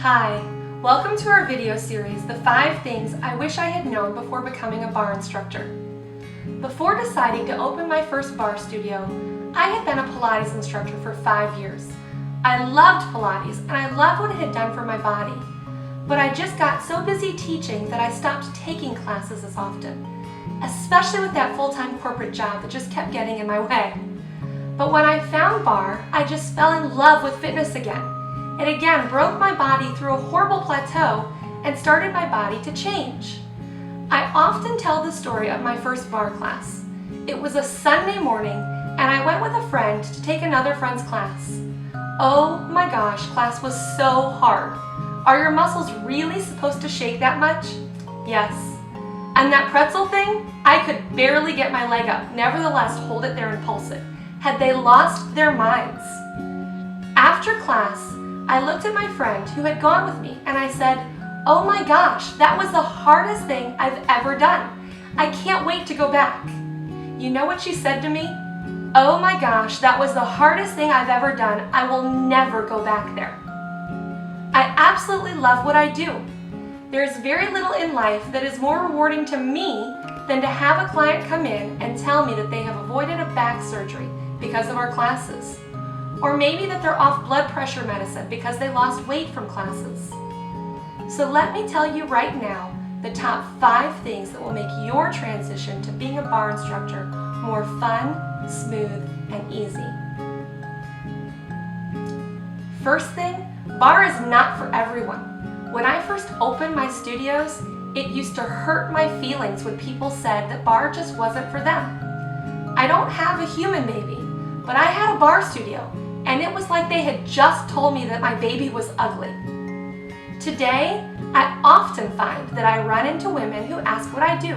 Hi, welcome to our video series, The 5 Things I Wish I Had Known Before Becoming a Barre Instructor. Before deciding to open my first barre studio, I had been a Pilates instructor for 5 years. I loved Pilates and I loved what it had done for my body. But I just got so busy teaching that I stopped taking classes as often, especially with that full-time corporate job that just kept getting in my way. But when I found barre, I just fell in love with fitness again. It again broke my body through a horrible plateau and started my body to change. I often tell the story of my first barre class. It was a Sunday morning and I went with a friend to take another friend's class. Oh my gosh, class was so hard. Are your muscles really supposed to shake that much? Yes. And that pretzel thing? I could barely get my leg up, nevertheless hold it there and pulse it. Had they lost their minds? After class, I looked at my friend who had gone with me and I said, "Oh my gosh, that was the hardest thing I've ever done. I can't wait to go back." You know what she said to me? "Oh my gosh, that was the hardest thing I've ever done. I will never go back there." I absolutely love what I do. There's very little in life that is more rewarding to me than to have a client come in and tell me that they have avoided a back surgery because of our classes. Or maybe that they're off blood pressure medicine because they lost weight from classes. So let me tell you right now the top 5 things that will make your transition to being a barre instructor more fun, smooth, and easy. First thing, barre is not for everyone. When I first opened my studios, it used to hurt my feelings when people said that barre just wasn't for them. I don't have a human baby, but I had a barre studio, and it was like they had just told me that my baby was ugly. Today, I often find that I run into women who ask what I do,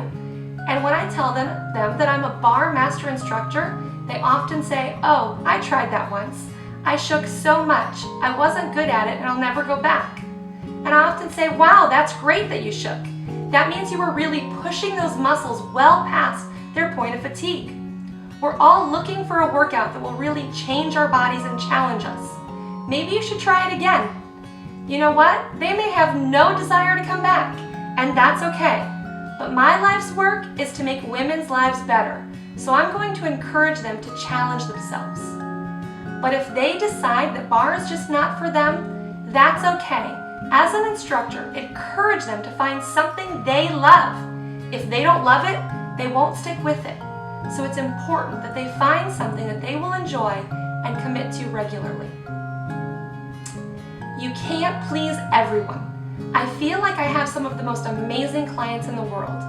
and when I tell them that I'm a barre master instructor, they often say, "Oh, I tried that once. I shook so much, I wasn't good at it and I'll never go back." And I often say, "Wow, that's great that you shook. That means you were really pushing those muscles well past their point of fatigue." We're all looking for a workout that will really change our bodies and challenge us. Maybe you should try it again. You know what? They may have no desire to come back, and that's okay. But my life's work is to make women's lives better, so I'm going to encourage them to challenge themselves. But if they decide that barre is just not for them, that's okay. As an instructor, encourage them to find something they love. If they don't love it, they won't stick with it. So it's important that they find something that they will enjoy and commit to regularly. You can't please everyone. I feel like I have some of the most amazing clients in the world,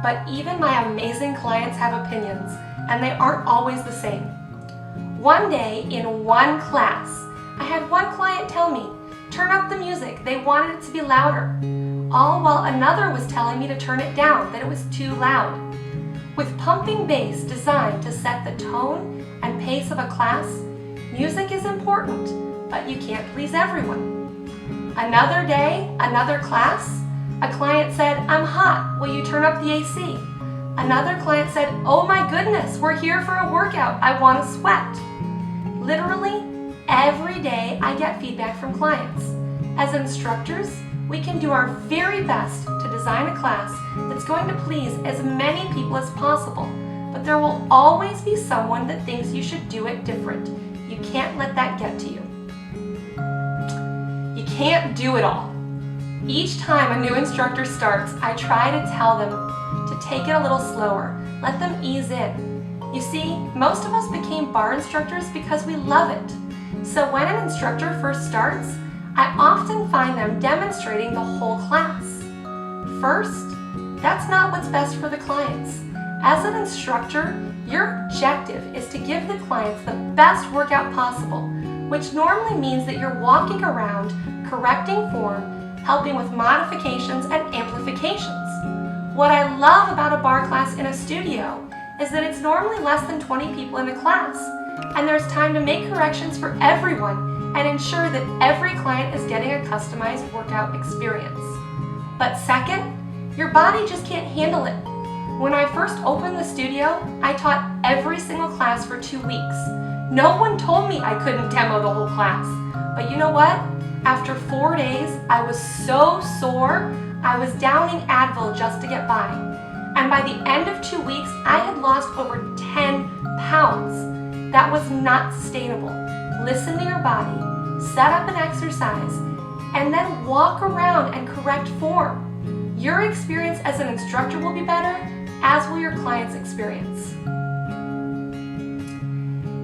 but even my amazing clients have opinions, and they aren't always the same. One day in one class, I had one client tell me, "Turn up the music, they wanted it to be louder," all while another was telling me to turn it down, that it was too loud. With pumping bass designed to set the tone and pace of a class, music is important, but you can't please everyone. Another day, another class, a client said, "I'm hot, will you turn up the AC?" Another client said, "Oh my goodness, we're here for a workout, I want to sweat." Literally, every day I get feedback from clients. As instructors, we can do our very best to design a class that's going to please as many people as possible, but there will always be someone that thinks you should do it different. You can't let that get to you. You can't do it all. Each time a new instructor starts, I try to tell them to take it a little slower, let them ease in. You see, most of us became barre instructors because we love it. So when an instructor first starts, I often find them demonstrating the whole class. First, that's not what's best for the clients. As an instructor, your objective is to give the clients the best workout possible, which normally means that you're walking around, correcting form, helping with modifications and amplifications. What I love about a barre class in a studio is that it's normally less than 20 people in a class, and there's time to make corrections for everyone and ensure that every client is getting a customized workout experience. But second, your body just can't handle it. When I first opened the studio, I taught every single class for 2 weeks. No one told me I couldn't demo the whole class. But you know what? After 4 days, I was so sore, I was downing Advil just to get by. And by the end of 2 weeks, I had lost over 10 pounds. That was not sustainable. Listen to your body, set up an exercise, and then walk around and correct form. Your experience as an instructor will be better, as will your client's experience.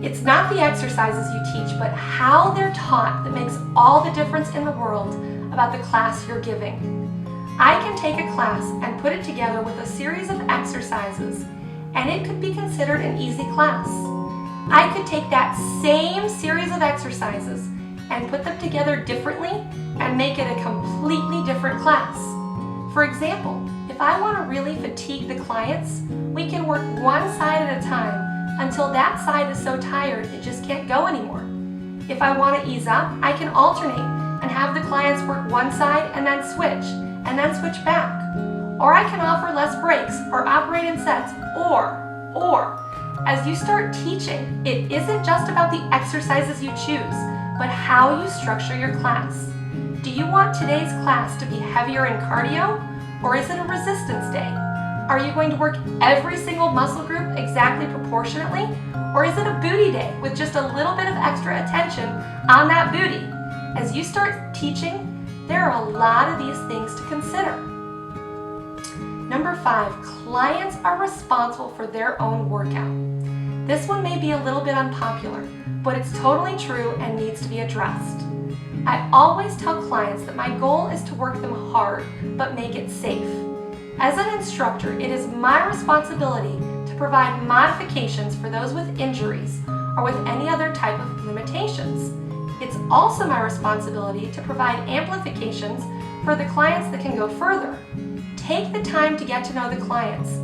It's not the exercises you teach, but how they're taught that makes all the difference in the world about the class you're giving. I can take a class and put it together with a series of exercises, and it could be considered an easy class. I could take that same series of exercises and put them together differently and make it a completely different class. For example, if I want to really fatigue the clients, we can work one side at a time until that side is so tired it just can't go anymore. If I want to ease up, I can alternate and have the clients work one side and then switch back. Or I can offer less breaks or operate in sets, or. As you start teaching, it isn't just about the exercises you choose, but how you structure your class. Do you want today's class to be heavier in cardio, or is it a resistance day? Are you going to work every single muscle group exactly proportionately? Or is it a booty day with just a little bit of extra attention on that booty? As you start teaching, there are a lot of these things to consider. Number 5, clients are responsible for their own workout. This one may be a little bit unpopular, but it's totally true and needs to be addressed. I always tell clients that my goal is to work them hard, but make it safe. As an instructor, it is my responsibility to provide modifications for those with injuries or with any other type of limitations. It's also my responsibility to provide amplifications for the clients that can go further. Take the time to get to know the clients.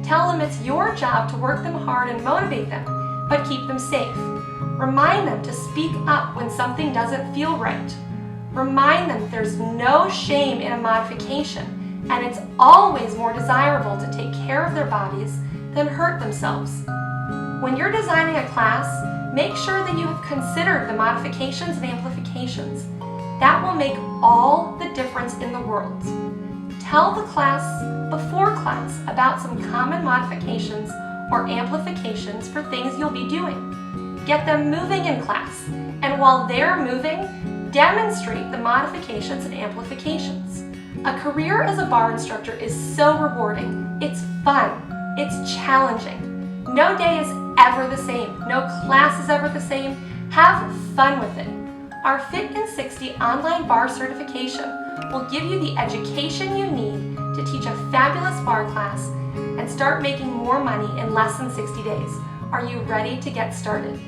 Tell them it's your job to work them hard and motivate them, but keep them safe. Remind them to speak up when something doesn't feel right. Remind them there's no shame in a modification, and it's always more desirable to take care of their bodies than hurt themselves. When you're designing a class, make sure that you have considered the modifications and amplifications. That will make all the difference in the world. Tell the class before class about some common modifications or amplifications for things you'll be doing. Get them moving in class, and while they're moving, demonstrate the modifications and amplifications. A career as a barre instructor is so rewarding. It's fun. It's challenging. No day is ever the same. No class is ever the same. Have fun with it. Our Fit in 60 online barre certification will give you the education you need to teach a fabulous barre class and start making more money in less than 60 days. Are you ready to get started?